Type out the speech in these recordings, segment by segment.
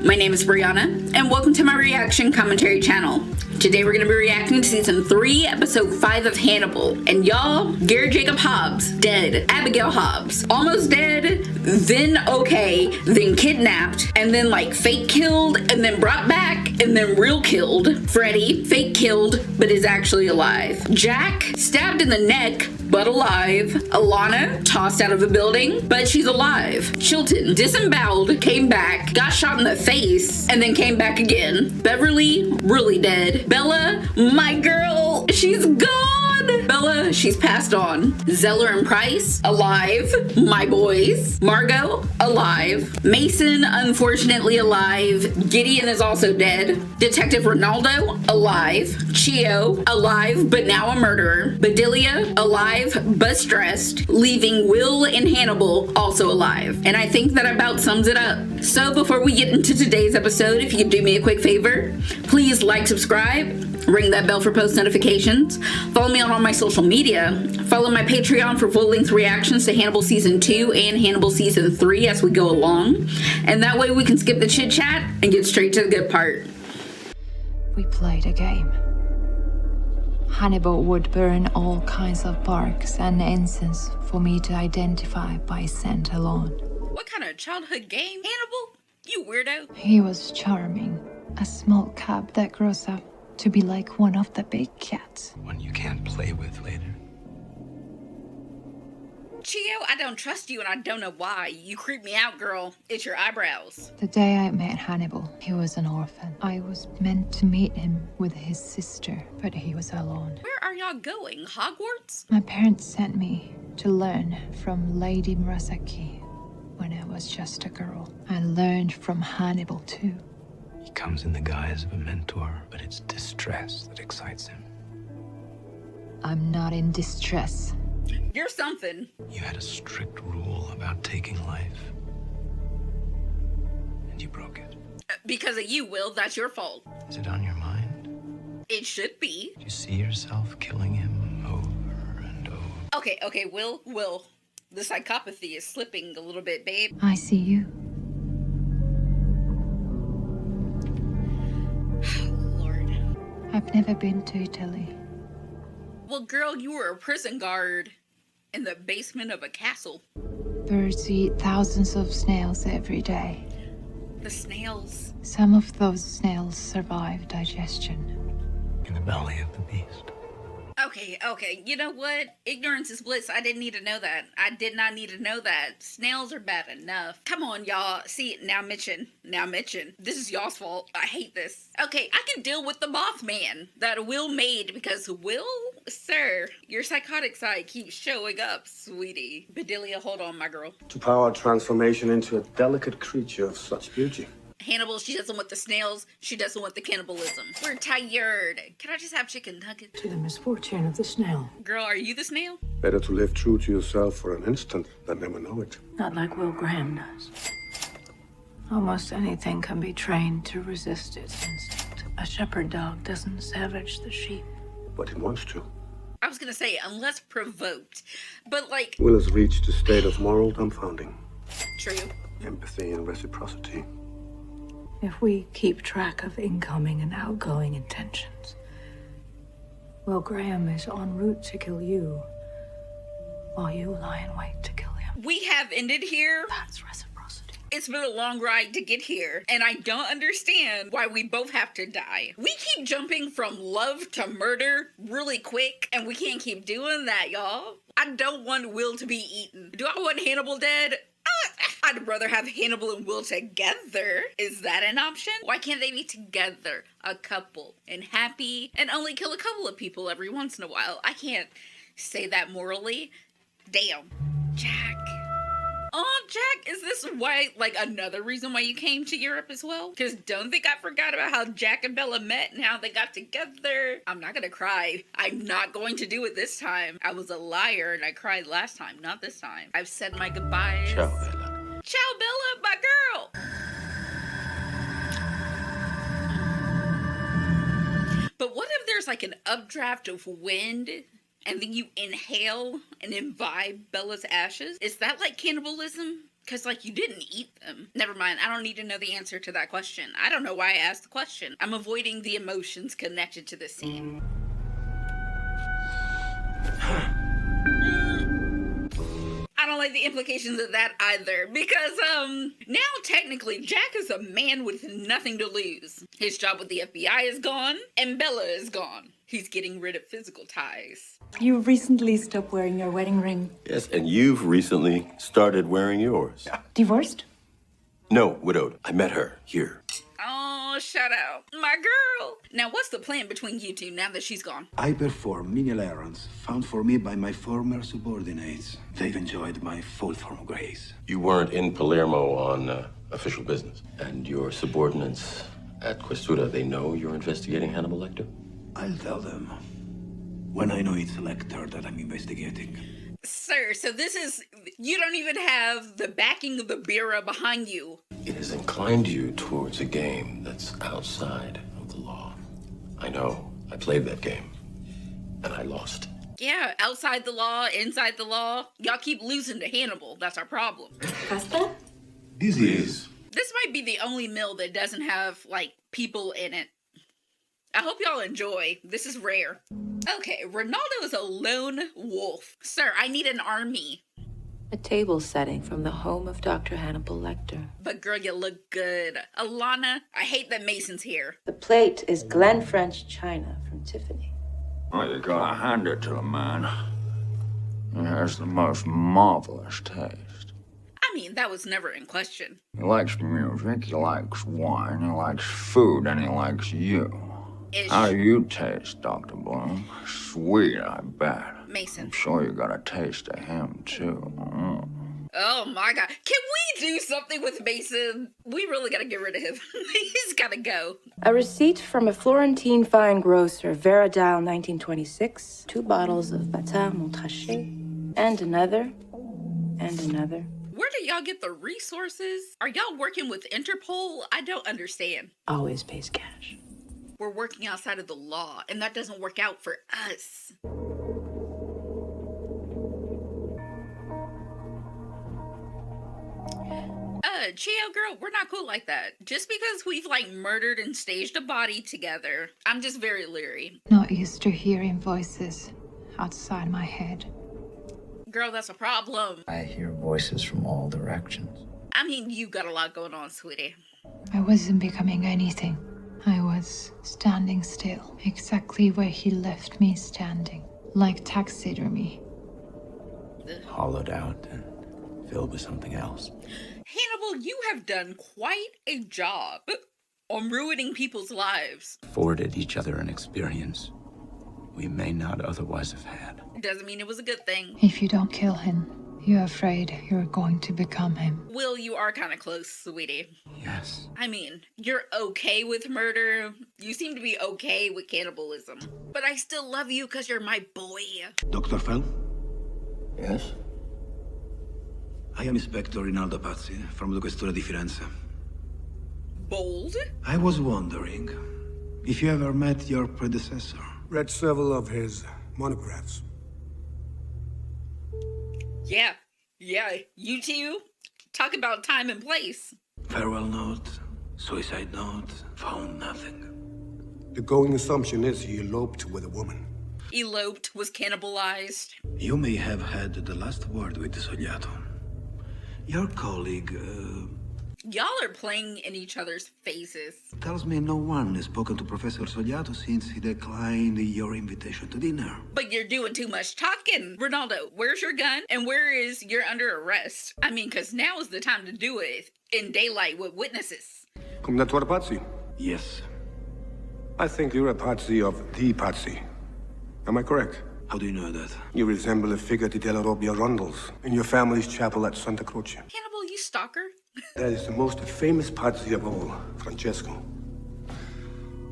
My name is Brianna, and welcome to my reaction commentary channel. Today we're going to be reacting to Season 3, Episode 5 of Hannibal. And y'all, Garrett Jacob Hobbs, dead. Abigail Hobbs, almost dead, then okay, then kidnapped, and then like fake killed, and then brought back, and then real killed. Freddy, fake killed, but is actually alive. Jack, stabbed in the neck, but alive. Alana, tossed out of a building, but she's alive. Chilton, disemboweled, came back, got shot in the face, and then came back again. Beverly, really dead. Bella, my girl, she's gone. Bella, she's passed on. Zeller and Price, alive. My boys. Margot, alive. Mason, unfortunately alive. Gideon is also dead. Detective Ronaldo, alive. Chio, alive, but now a murderer. Bedelia, alive, but stressed. Leaving Will and Hannibal also alive. And I think that about sums it up. So before we get into today's episode, if you could do me a quick favor, please like, subscribe, ring that bell for post notifications, follow me on all my social media, follow my Patreon for full-length reactions to Hannibal Season 2 and Hannibal Season 3 as we go along, and that way we can skip the chit-chat and get straight to the good part. We played a game. Hannibal would burn all kinds of barks and incense for me to identify by scent alone. What kind of childhood game, Hannibal? You weirdo. He was charming. A small cub that grows up to be like one of the big cats. One you can't play with later. Chio, I don't trust you and I don't know why. You creep me out, girl. It's your eyebrows. The day I met Hannibal, he was an orphan. I was meant to meet him with his sister, but he was alone. Where are y'all going? Hogwarts? My parents sent me to learn from Lady Murasaki when I was just a girl. I learned from Hannibal too. He comes in the guise of a mentor, but it's distress that excites him. I'm not in distress. You're something. You had a strict rule about taking life, and you broke it. Because of you, Will. That's your fault. Is it on your mind? It should be. Do you see yourself killing him over and over? Okay, Will. The psychopathy is slipping a little bit, babe. I see you. Lord. I've never been to Italy. Well, girl, you were a prison guard in the basement of a castle. Birds eat thousands of snails every day. The snails. Some of those snails survive digestion. In the belly of the beast. Okay, you know what? Ignorance is bliss. I didn't need to know that. I did not need to know that. Snails are bad enough. Come on, y'all. See, now Mitchin. This is y'all's fault. I hate this. Okay, I can deal with the Mothman that Will made because Will, sir, your psychotic side keeps showing up, sweetie. Bedelia, hold on, my girl. To power transformation into a delicate creature of such beauty. Hannibal, she doesn't want the snails. She doesn't want the cannibalism. We're tired. Can I just have chicken nuggets? To the misfortune of the snail. Girl, are you the snail? Better to live true to yourself for an instant than never know it. Not like Will Graham does. Almost anything can be trained to resist its instinct. A shepherd dog doesn't savage the sheep. But it wants to. I was gonna say, unless provoked. But like... Will has reached a state of moral dumbfounding. True. Empathy and reciprocity. If we keep track of incoming and outgoing intentions, Will Graham is en route to kill you, while you lie in wait to kill him. We have ended here. That's reciprocity. It's been a long ride to get here, and I don't understand why we both have to die. We keep jumping from love to murder really quick, and we can't keep doing that, y'all. I don't want Will to be eaten. Do I want Hannibal dead? I'd rather have Hannibal and Will together. Is that an option? Why can't they be together, a couple, and happy, and only kill a couple of people every once in a while? I can't say that morally. Damn. Jack. Oh, Jack, is this why, like, another reason why you came to Europe as well? Because don't think I forgot about how Jack and Bella met and how they got together. I'm not gonna cry. I'm not going to do it this time. I was a liar and I cried last time, not this time. I've said my goodbyes. Ciao, Bella. Ciao, Bella, my girl. But what if there's like an updraft of wind and then you inhale and imbibe Bella's ashes? Is that like cannibalism? Because, like, you didn't eat them. Never mind, I don't need to know the answer to that question. I don't know why I asked the question. I'm avoiding the emotions connected to this scene. I don't like the implications of that either, because, now technically Jack is a man with nothing to lose. His job with the FBI is gone, and Bella is gone. He's getting rid of physical ties. You recently stopped wearing your wedding ring. Yes, and you've recently started wearing yours. Divorced? No, widowed. I met her here. Oh, shout out. My girl. Now, what's the plan between you two now that she's gone? I perform menial errands found for me by my former subordinates. They've enjoyed my full form of grace. You weren't in Palermo on official business. And your subordinates at Questura, they know you're investigating Hannibal Lecter? I'll tell them when I know it's Lecter that I'm investigating. Sir, so this is... You don't even have the backing of the Bureau behind you. It has inclined you towards a game that's outside of the law. I know. I played that game. And I lost. Yeah, outside the law, inside the law. Y'all keep losing to Hannibal. That's our problem. Pasta? This is... This might be the only meal that doesn't have, like, people in it. I hope y'all enjoy. This is rare. Okay, Ronaldo is a lone wolf. Sir, I need an army. A table setting from the home of Dr. Hannibal Lecter. But girl, you look good. Alana, I hate that Mason's here. The plate is Glen French china from Tiffany. Well, you gotta hand it to the man. He has the most marvelous taste. I mean, that was never in question. He likes music, he likes wine, he likes food, and he likes you. Ish. How do you taste, Dr. Bloom? Sweet, I bet. Mason. I'm sure you got a taste of him, too. Oh my god. Can we do something with Mason? We really gotta get rid of him. He's gotta go. A receipt from a Florentine fine grocer, Verger 1926. 2 bottles of Batin Montrachet. And another. And another. Where do y'all get the resources? Are y'all working with Interpol? I don't understand. Always pays cash. We're working outside of the law, and that doesn't work out for us. Chio girl, we're not cool like that. Just because we've, like, murdered and staged a body together, I'm just very leery. Not used to hearing voices outside my head. Girl, that's a problem. I hear voices from all directions. I mean, you got a lot going on, sweetie. I wasn't becoming anything. I was standing still, exactly where he left me standing, like taxidermy. Hollowed out and filled with something else. Hannibal, you have done quite a job on ruining people's lives. Afforded each other an experience we may not otherwise have had. Doesn't mean it was a good thing. If you don't kill him, you're afraid you're going to become him. Will, you are kind of close, sweetie. Yes. I mean, you're okay with murder. You seem to be okay with cannibalism. But I still love you because you're my boy. Dr. Fell? Yes? I am Inspector Rinaldo Pazzi from the Questura di Firenze. Bold? I was wondering if you ever met your predecessor. Read several of his monographs. Yeah, you two. Talk about time and place. Farewell note, suicide note, found nothing. The going assumption is he eloped with a woman. Eloped, was cannibalized. You may have had the last word with Sogliato. Your colleague, Y'all are playing in each other's faces. tells me no one has spoken to Professor Sogliato since he declined your invitation to dinner. But you're doing too much talking. Ronaldo, where's your gun? And where is you're under arrest? I mean, because now is the time to do it in daylight with witnesses. Commendatore Pazzi, Yes. I think you're a Pazzi of the Pazzi. Am I correct? How do you know that? You resemble a figure di della Robbia Rondels in your family's chapel at Santa Croce. Hannibal, you stalker. That is the most famous Pazzi of all, Francesco.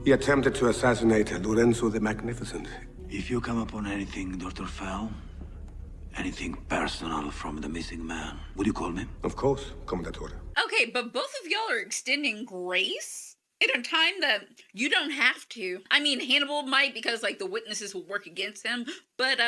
He attempted to assassinate Lorenzo the Magnificent. If you come upon anything, Dr. Fell, anything personal from the missing man, would you call me? Of course, Commendatore. Okay, but both of y'all are extending grace in a time that you don't have to. I mean, Hannibal might because, like, the witnesses will work against him, but,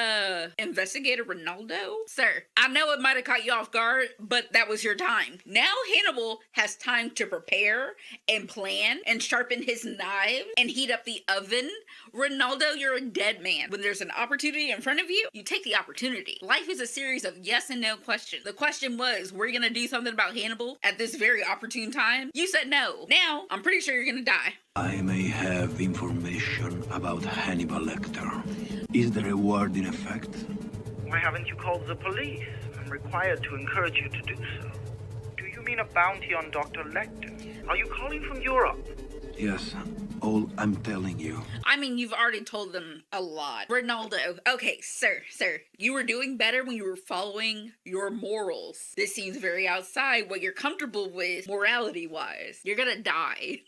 Investigator Ronaldo? Sir, I know it might have caught you off guard, but that was your time. Now Hannibal has time to prepare and plan and sharpen his knives and heat up the oven. Ronaldo, you're a dead man. When there's an opportunity in front of you, you take the opportunity. Life is a series of yes and no questions. The question was, we're gonna do something about Hannibal at this very opportune time? You said no. Now, I'm pretty sure you're gonna die. I may have information about Hannibal Lecter. Is the reward in effect? Why haven't you called the police? I'm required to encourage you to do so. Do you mean a bounty on Dr. Lecter? Are you calling from Europe? Yes, all I'm telling you. I mean, you've already told them a lot. Ronaldo, okay, sir, you were doing better when you were following your morals. This seems very outside what you're comfortable with morality-wise. You're gonna die.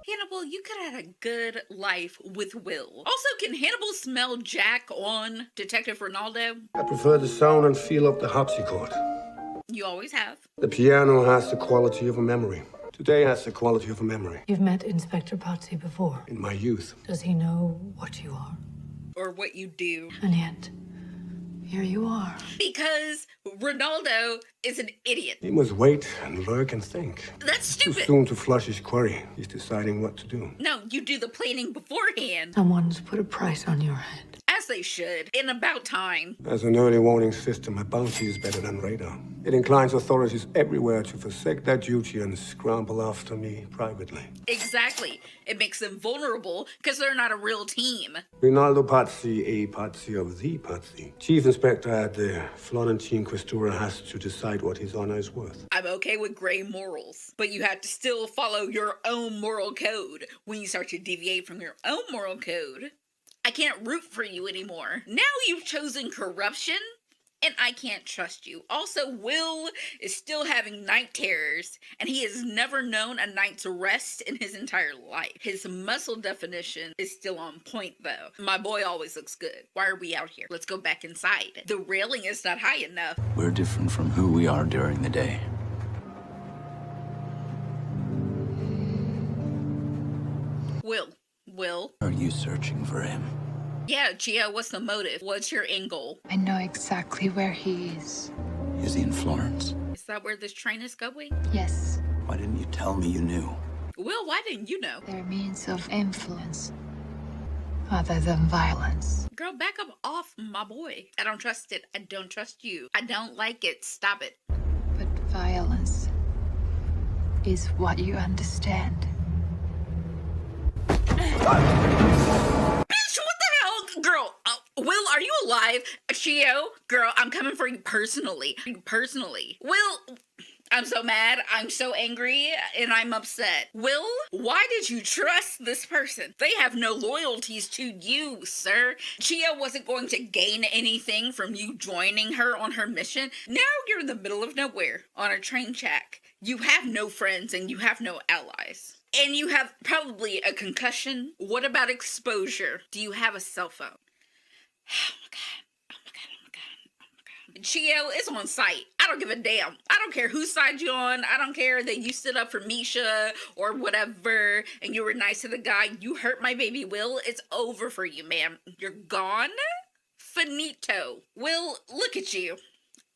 Hannibal, you could have had a good life with Will. Also, can Hannibal smell Jack on Detective Ronaldo? I prefer the sound and feel of the harpsichord. You always have. The piano has the quality of a memory. Today has the quality of a memory. You've met Inspector Pazzi before. In my youth. Does he know what you are? Or what you do. And yet, here you are. Because Ronaldo is an idiot. He must wait and work and think. That's stupid. Too soon to flush his query. He's deciding what to do. No, you do the planning beforehand. Someone's put a price on your head. As they should. In about time. As an early warning system, a bounty is better than radar. It inclines authorities everywhere to forsake their duty and scramble after me privately. Exactly. It makes them vulnerable because they're not a real team. Rinaldo Pazzi, a Pazzi of the Pazzi. Chief Inspector at the Florentine Questura has to decide what his honor is worth. I'm okay with gray morals, but you have to still follow your own moral code. When you start to deviate from your own moral code, I can't root for you anymore. Now you've chosen corruption, and I can't trust you. Also, Will is still having night terrors, and he has never known a night's rest in his entire life. His muscle definition is still on point, though. My boy always looks good. Why are we out here? Let's go back inside. The railing is not high enough. We're different from who we are during the day. Will. Are you searching for him? Yeah, Chio, what's the motive? What's your end goal? I know exactly where he is. Is he in Florence? Is that where this train is going? Yes. Why didn't you tell me you knew? Will, why didn't you know? Their means of influence, other than violence. Girl, back up off, my boy. I don't trust it. I don't trust you. I don't like it. Stop it. But violence is what you understand. Bitch, what the hell? Girl, Will, are you alive? Chio, girl, I'm coming for you personally. Will, I'm so mad, I'm so angry, and I'm upset. Will, why did you trust this person? They have no loyalties to you, sir. Chio wasn't going to gain anything from you joining her on her mission. Now you're in the middle of nowhere on a train track. You have no friends and you have no allies. And you have probably a concussion. What about exposure? Do you have a cell phone? Oh my god. Chio is on site. I don't give a damn. I don't care whose side you're on. I don't care that you stood up for Misha or whatever and you were nice to the guy. You hurt my baby Will. It's over for you, ma'am. You're gone. Finito. Will, look at you.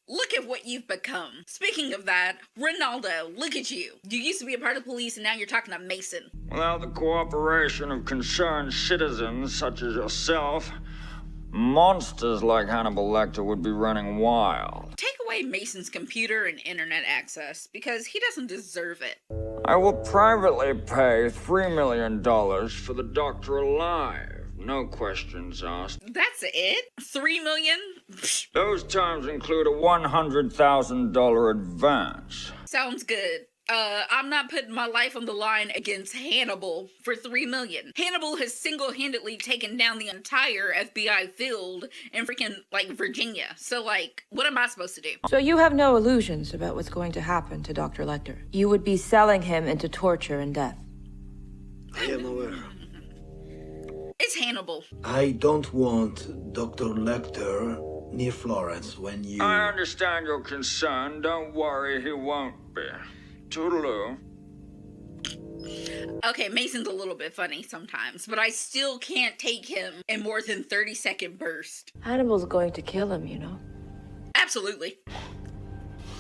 Look at what you've become. Speaking of that, Ronaldo, look at you. You used to be a part of the police and now you're talking to Mason. Without the cooperation of concerned citizens such as yourself, monsters like Hannibal Lecter would be running wild. Take away Mason's computer and internet access because he doesn't deserve it. I will privately pay $3 million for the doctor alive. No questions asked. That's it? $3 million? Those terms include a $100,000 advance. Sounds good. I'm not putting my life on the line against Hannibal for $3 million. Hannibal has single-handedly taken down the entire FBI field in freaking, Virginia. So, what am I supposed to do? So you have no illusions about what's going to happen to Dr. Lecter. You would be selling him into torture and death. I am aware. It's Hannibal. I don't want Dr. Lecter near Florence when you... I understand your concern. Don't worry, he won't be. Toodaloo. Okay, Mason's a little bit funny sometimes, but I still can't take him in more than 30-second bursts. Hannibal's going to kill him, you know. Absolutely.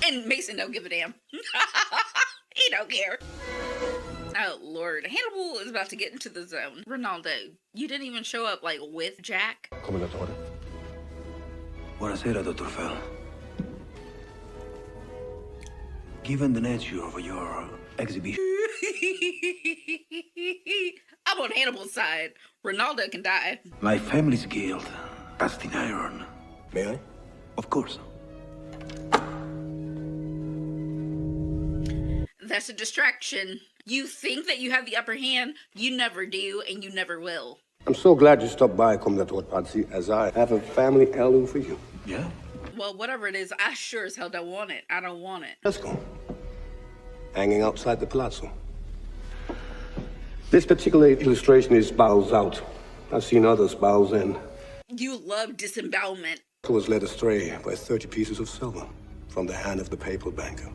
And Mason don't give a damn. He don't care. Oh, Lord. Hannibal is about to get into the zone. Ronaldo, you didn't even show up, like, with Jack? Commendatore. Buonasera, Dr. Fell. Given the nature of your exhibition... I'm on Hannibal's side. Ronaldo can die. My family's guild, casting iron. May I? Of course. That's a distraction. You think that you have the upper hand, you never do, and you never will. I'm so glad you stopped by, Commendatore Pazzi, as I have a family heirloom for you. Yeah? Well, whatever it is, I sure as hell don't want it. I don't want it. Let's go. Hanging outside the palazzo. This particular illustration is bows out. I've seen others bows in. You love disembowelment. I was led astray by 30 pieces of silver from the hand of the papal banker.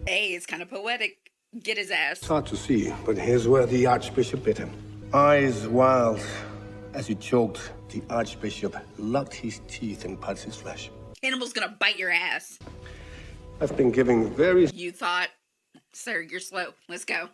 Hey, it's kind of poetic. Get his ass. It's hard to see, but here's where the Archbishop bit him. Eyes wild. As he choked, the Archbishop locked his teeth in Pazzi's flesh. Hannibal's gonna bite your ass. I've been giving very... You thought? Sir, you're slow. Let's go.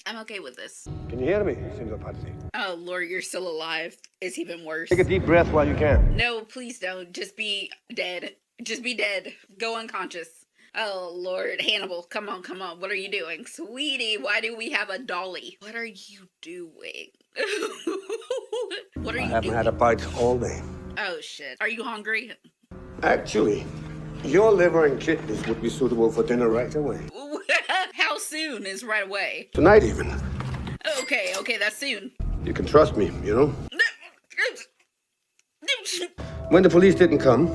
I'm okay with this. Can you hear me, Signor Pazzi? Oh, Lord, you're still alive. It's even worse. Take a deep breath while you can. No, please don't. Just be dead. Just be dead. Go unconscious. Oh, Lord. Hannibal, come on, come on. What are you doing? Sweetie, why do we have a dolly? What are you doing? What are you doing? I haven't had a bite all day. Oh, shit. Are you hungry? Actually, your liver and kidneys would be suitable for dinner right away. How soon is right away? Tonight even. Okay, that's soon. You can trust me, you know? When the police didn't come,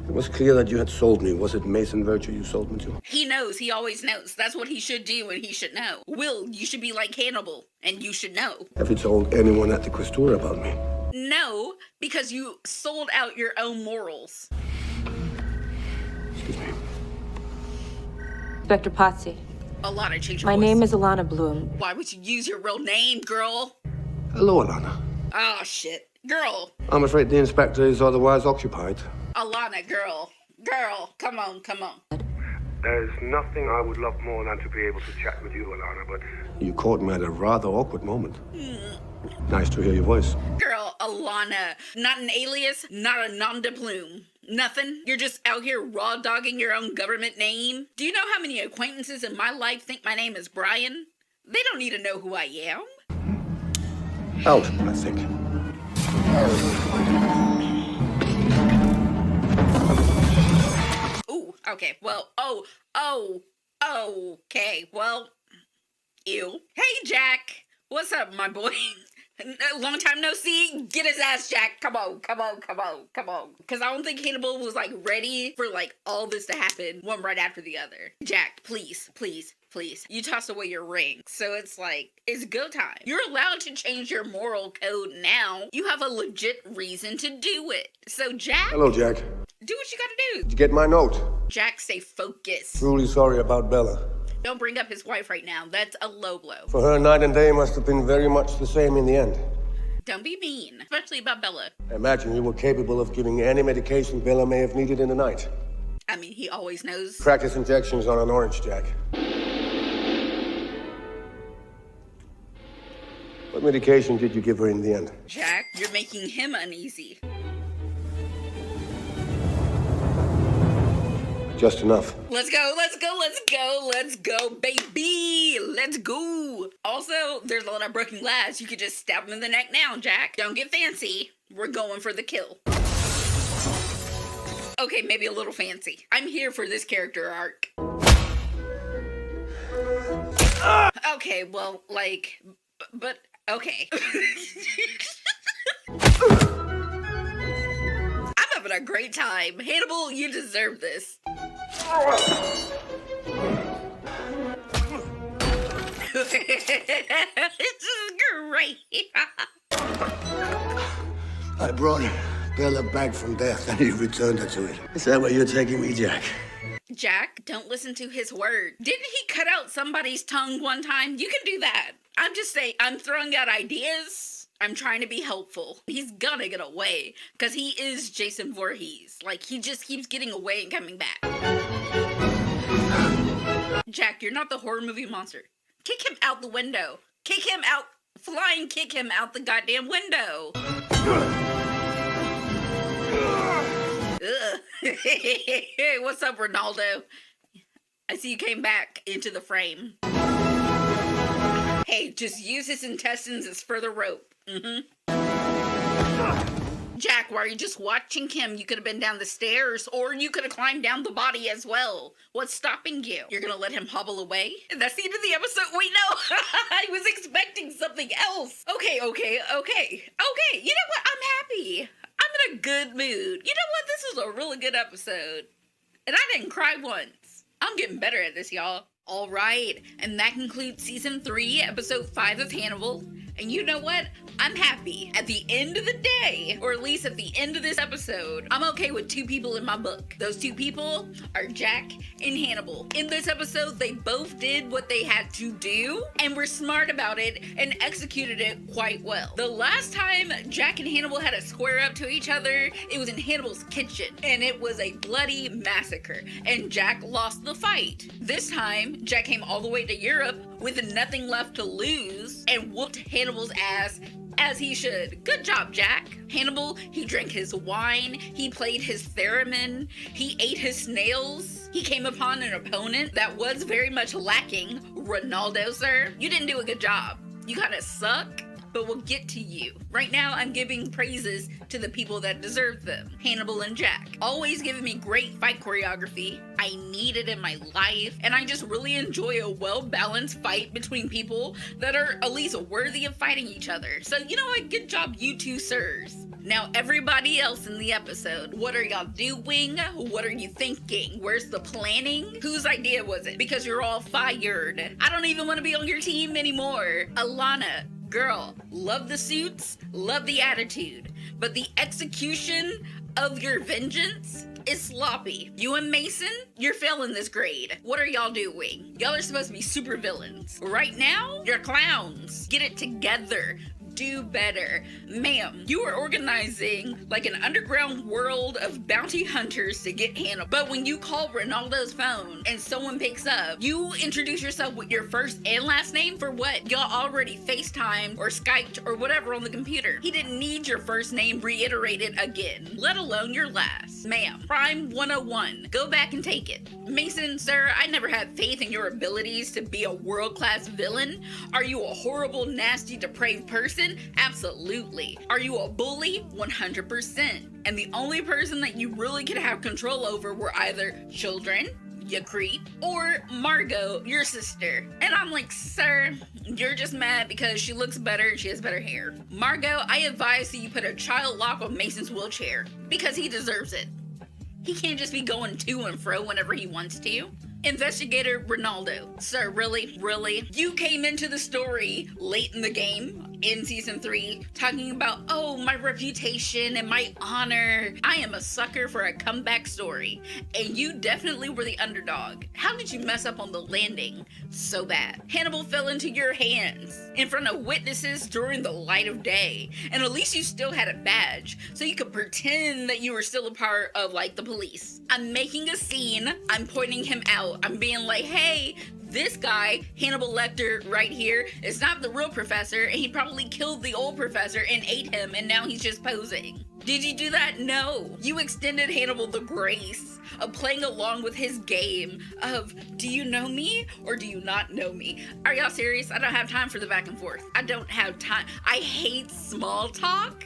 it was clear that you had sold me. Was it Mason Verger you sold me to? He knows. He always knows. That's what he should do and he should know. Will, you should be like Hannibal, and you should know. Have you told anyone at the Questura about me? No, because you sold out your own morals. Excuse me. Inspector Pazzi. Alana, change your My voice. name is Alana Bloom. Why would you use your real name, girl? Hello, Alana. Oh, shit. Girl. I'm afraid the inspector is otherwise occupied. Alana, girl. Girl. Come on, come on. There's nothing I would love more than to be able to chat with you, Alana, but... You caught me at a rather awkward moment. Nice to hear your voice. Girl, Alana. Not an alias, not a nom de plume. Nothing? You're just out here raw dogging your own government name? Do you know how many acquaintances in my life think my name is Brian? They don't need to know who I am. Out, I think. Ooh, okay, well, okay, well, ew. Hey, Jack. What's up, my boy? Long time no see. Get his ass, Jack. Come on. Because I don't think Hannibal was, like, ready for, like, all this to happen one right after the other. Jack, please. You tossed away your ring. So it's like, it's go time. You're allowed to change your moral code now. You have a legit reason to do it. So, Jack. Hello, Jack. Do what you gotta do. Did you get my note? Jack, stay focused. Truly sorry about Bella. Don't bring up his wife right now. That's a low blow. For her, night and day must have been very much the same in the end. Don't be mean, especially about Bella. I imagine you were capable of giving any medication Bella may have needed in the night. I mean, he always knows. Practice injections on an orange, Jack. What medication did you give her in the end? Jack, you're making him uneasy. Just enough. Let's go, baby! Let's go! Also, there's a lot of broken glass. You could just stab him in the neck now, Jack. Don't get fancy. We're going for the kill. Okay, maybe a little fancy. I'm here for this character arc. Okay, well, like, but, okay. I'm having a great time. Hannibal, you deserve this. This is great. I brought Bella back from death and you returned her to it. Is that where you're taking me, Jack? Jack, don't listen to his word. Didn't he cut out somebody's tongue one time? You can do that. I'm just saying, I'm throwing out ideas. I'm trying to be helpful. He's gonna get away, because he is Jason Voorhees. Like, he just keeps getting away and coming back. Jack, you're not the horror movie monster. Kick him out the window. Kick him out. Flying kick him out the goddamn window. Hey, what's up, Ronaldo? I see you came back into the frame. Hey, just use his intestines as further rope. Jack, why are you just watching him? You could have been down the stairs, or you could have climbed down the body as well. What's stopping you? You're gonna let him hobble away? That's the end of the episode? Wait, no! I was expecting something else. Okay. You know what? I'm happy. I'm in a good mood. You know what? This was a really good episode. And I didn't cry once. I'm getting better at this, y'all. All right, and that concludes Season 3, Episode 5 of Hannibal. And you know what? I'm happy. At the end of the day, or at least at the end of this episode, I'm okay with 2 people in my book. Those 2 people are Jack and Hannibal. In this episode, they both did what they had to do and were smart about it and executed it quite well. The last time Jack and Hannibal had to square up to each other, it was in Hannibal's kitchen, and it was a bloody massacre, and Jack lost the fight. This time, Jack came all the way to Europe with nothing left to lose and whooped Hannibal's ass as he should. Good job, Jack. Hannibal, he drank his wine, he played his theremin, he ate his snails, he came upon an opponent that was very much lacking. Ronaldo, sir, you didn't do a good job. You kind of suck, but we'll get to you. Right now, I'm giving praises to the people that deserve them. Hannibal and Jack. Always giving me great fight choreography. I need it in my life, and I just really enjoy a well-balanced fight between people that are at least worthy of fighting each other. So, you know what? Good job, you 2 sirs. Now, everybody else in the episode, what are y'all doing? What are you thinking? Where's the planning? Whose idea was it? Because you're all fired. I don't even want to be on your team anymore. Alana, girl, love the suits, love the attitude, but the execution of your vengeance is sloppy. You and Mason, you're failing this grade. What are y'all doing? Y'all are supposed to be super villains. Right now, you're clowns. Get it together. Do better. Ma'am, you are organizing like an underground world of bounty hunters to get Hannibal. But when you call Ronaldo's phone and someone picks up, you introduce yourself with your first and last name for what? Y'all already FaceTimed or Skyped or whatever on the computer. He didn't need your first name reiterated again, let alone your last. Ma'am, Prime 101. Go back and take it. Mason, sir, I never had faith in your abilities to be a world-class villain. Are you a horrible, nasty, depraved person? Absolutely. Are you a bully? 100%. And the only person that you really could have control over were either children, you creep, or Margot, your sister. And I'm like, sir, you're just mad because she looks better and she has better hair. Margot, I advise that you put a child lock on Mason's wheelchair because he deserves it. He can't just be going to and fro whenever he wants to. Investigator Ronaldo. Sir, really? You came into the story late in the game, in Season 3, talking about, oh, my reputation and my honor. I am a sucker for a comeback story, and you definitely were the underdog. How did you mess up on the landing so bad? Hannibal fell into your hands in front of witnesses during the light of day, and at least you still had a badge, so you could pretend that you were still a part of, like, the police. I'm making a scene. I'm pointing him out. I'm being like, hey, this guy, Hannibal Lecter right here, is not the real professor, and he probably killed the old professor and ate him, and now he's just posing. Did you do that? No. You extended Hannibal the grace of playing along with his game of, do you know me or do you not know me? Are y'all serious? I don't have time for the back and forth. I don't have time. I hate small talk.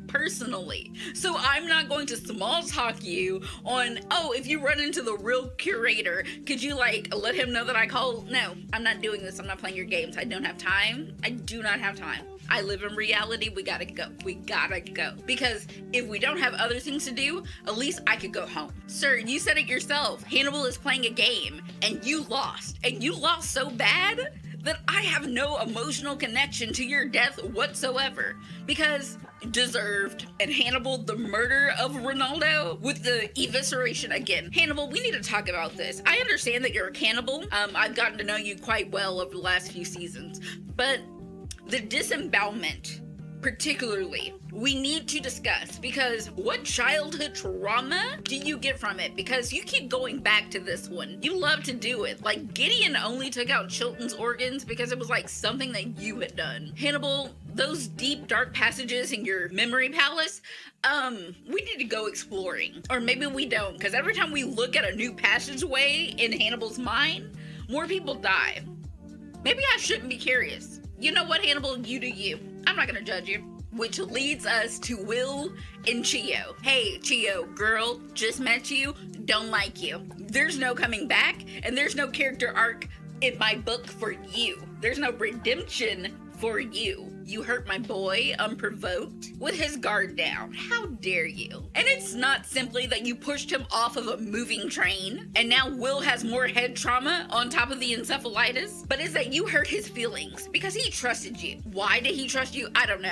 Personally. So I'm not going to small talk you on, oh, if you run into the real curator, could you like let him know that I called? No, I'm not doing this. I'm not playing your games. I don't have time. I do not have time. I live in reality. We gotta go. Because if we don't have other things to do, at least I could go home. Sir, you said it yourself. Hannibal is playing a game and you lost. And you lost so bad that I have no emotional connection to your death whatsoever. Because deserved. And Hannibal, the murder of Ronaldo with the evisceration again. Hannibal, we need to talk about this. I understand that you're a cannibal. I've gotten to know you quite well over the last few seasons. But the disembowelment, particularly, we need to discuss, because what childhood trauma do you get from it? Because you keep going back to this one. You love to do it. Like, Gideon only took out Chilton's organs because it was like something that you had done. Hannibal, those deep, dark passages in your memory palace, we need to go exploring. Or maybe we don't, because every time we look at a new passageway in Hannibal's mind, more people die. Maybe I shouldn't be curious. You know what, Hannibal? You do you. I'm not gonna judge you. Which leads us to Will and Chio. Hey, Chio, girl, just met you, don't like you. There's no coming back, and there's no character arc in my book for you. There's no redemption for you. You hurt my boy unprovoked with his guard down. How dare you? And it's not simply that you pushed him off of a moving train and now Will has more head trauma on top of the encephalitis, but it's that you hurt his feelings because he trusted you. Why did he trust you? I don't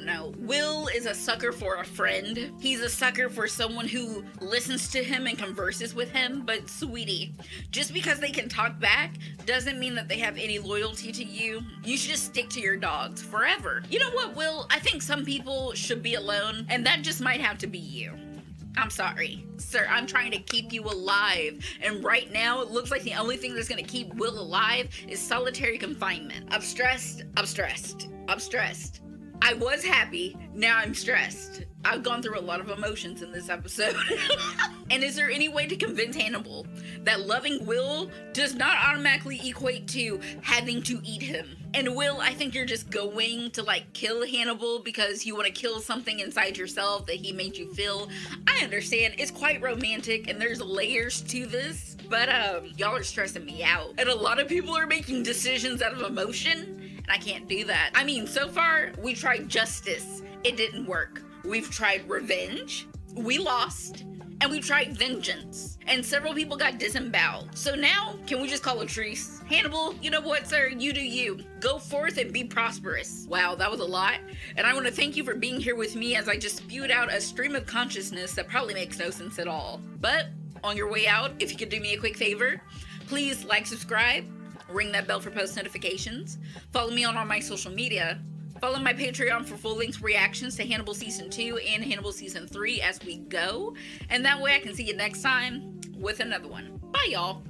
know. Will is a sucker for a friend. He's a sucker for someone who listens to him and converses with him. But sweetie, just because they can talk back doesn't mean that they have any loyalty to you. You should just stick to your dogs forever. You know what, Will? I think some people should be alone, and that just might have to be you. I'm sorry. Sir, I'm trying to keep you alive, and right now, it looks like the only thing that's gonna keep Will alive is solitary confinement. I'm stressed. I was happy, now I'm stressed. I've gone through a lot of emotions in this episode. And is there any way to convince Hannibal that loving Will does not automatically equate to having to eat him? And Will, I think you're just going to like kill Hannibal because you want to kill something inside yourself that he made you feel. I understand, it's quite romantic and there's layers to this, but y'all are stressing me out. And a lot of people are making decisions out of emotion, and I can't do that. I mean, so far, we tried justice. It didn't work. We've tried revenge, we lost, and we tried vengeance, and several people got disemboweled. So now, can we just call a truce? Hannibal, you know what, sir? You do you. Go forth and be prosperous. Wow, that was a lot, and I want to thank you for being here with me as I just spewed out a stream of consciousness that probably makes no sense at all. But on your way out, if you could do me a quick favor, please like, subscribe, ring that bell for post notifications, follow me on all my social media, follow my Patreon for full-length reactions to Hannibal Season 2 and Hannibal Season 3 as we go. And that way I can see you next time with another one. Bye, y'all.